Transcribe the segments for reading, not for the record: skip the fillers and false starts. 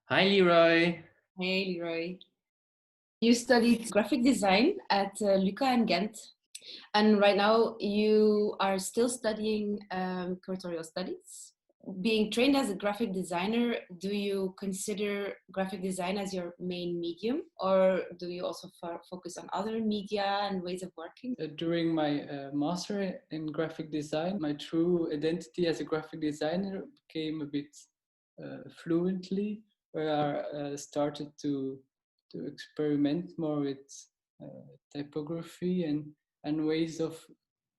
Hi, Leroy. Hey, Leroy. You studied graphic design at Luca in Ghent, and right now you are still studying curatorial studies. Being trained as a graphic designer, do you consider graphic design as your main medium, or do you also focus on other media and ways of working? During my master in graphic design, my true identity as a graphic designer became a bit fluently, where I started to experiment more with typography and ways of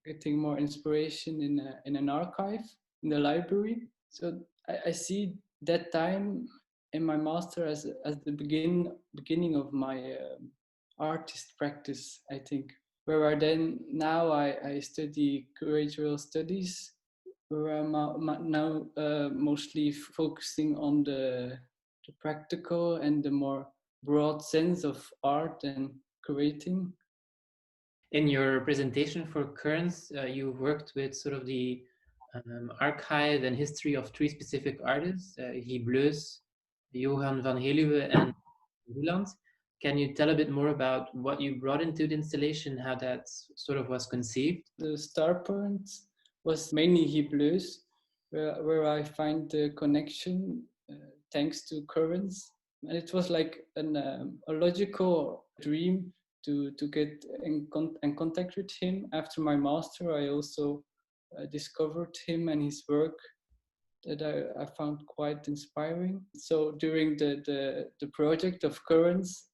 getting more inspiration in an archive in the library. So I see that time in my master as the beginning of my artist practice, I think. Where I then now I study curatorial studies, where I'm now mostly focusing on the practical and the more broad sense of art and creating. In your presentation for Currents, you worked with sort of the archive and history of three specific artists, Guy Bleus, Johan van Heluwe, and Roeland. Can you tell a bit more about what you brought into the installation, how that sort of was conceived? The star point was mainly Guy Bleus, where I find the connection thanks to currents. And it was like a logical dream to get in contact with him. After my master, I also discovered him and his work that I found quite inspiring. So during the project of currents,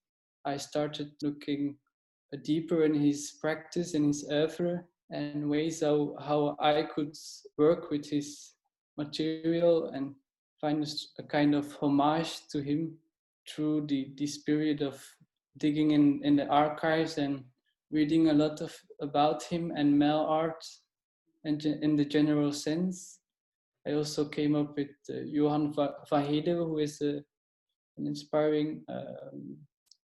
I started looking deeper in his practice and his oeuvre and ways how I could work with his material and find a kind of homage to him through this period of digging in the archives and reading a lot of about him and Mel art and in the general sense. I also came up with Johan van Heluwe, who is an inspiring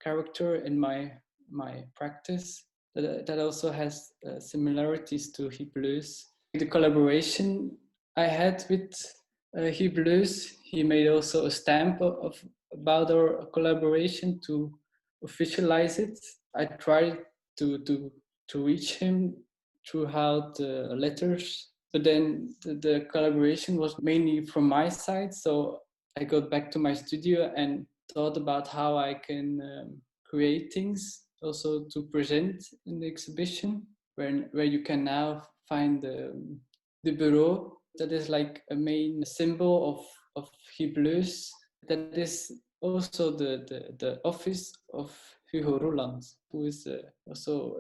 character in my practice that also has similarities to Guy Bleus. The collaboration I had with Guy Bleus, he made also a stamp about our collaboration to officialize it. I tried to reach him throughout letters, but then the collaboration was mainly from my side. So I got back to my studio and thought about how I can create things also to present in the exhibition, where you can now find the bureau that is like a main symbol of Guy Bleus. That is also the office of Hugo Roland, who is also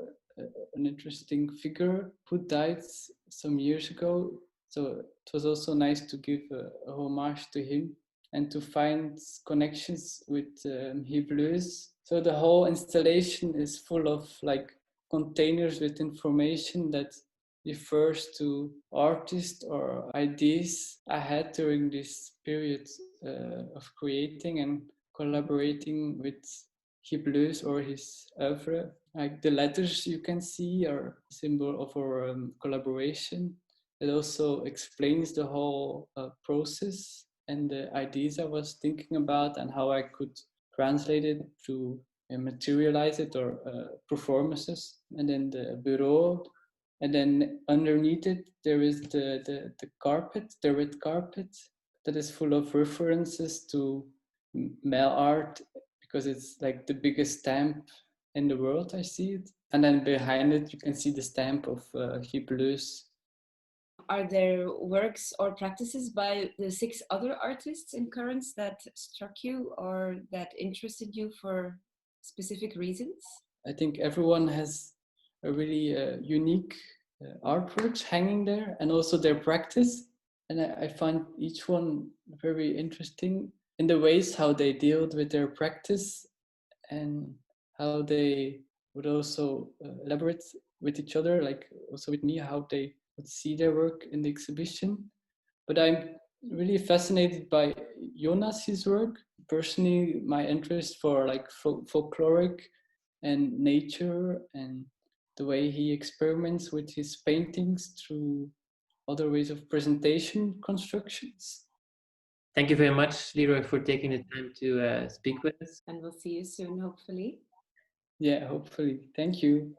an interesting figure who died some years ago. So it was also nice to give a homage to him and to find connections with Guy Bleus. So the whole installation is full of like containers with information that refers to artists or ideas I had during this period of creating and collaborating with Guy Bleus or his oeuvre. Like the letters you can see are a symbol of our collaboration. It also explains the whole process and the ideas I was thinking about and how I could translate it to materialize it or performances. And then the bureau, and then underneath it there is the carpet, the red carpet, that is full of references to male art because it's like the biggest stamp in the world. I see it, and then behind it you can see the stamp of Guy Bleus. Are there works or practices by the 6 other artists in Currents that struck you or that interested you for specific reasons? I think everyone has a really unique artworks hanging there, and also their practice. And I find each one very interesting in the ways how they dealt with their practice and how they would also elaborate with each other, like also with me, how they would see their work in the exhibition. But I'm really fascinated by Jonas's work. Personally, my interest for like folkloric and nature and the way he experiments with his paintings through other ways of presentation constructions. Thank you very much, Leroy, for taking the time to speak with us. And we'll see you soon, hopefully. Yeah, hopefully. Thank you.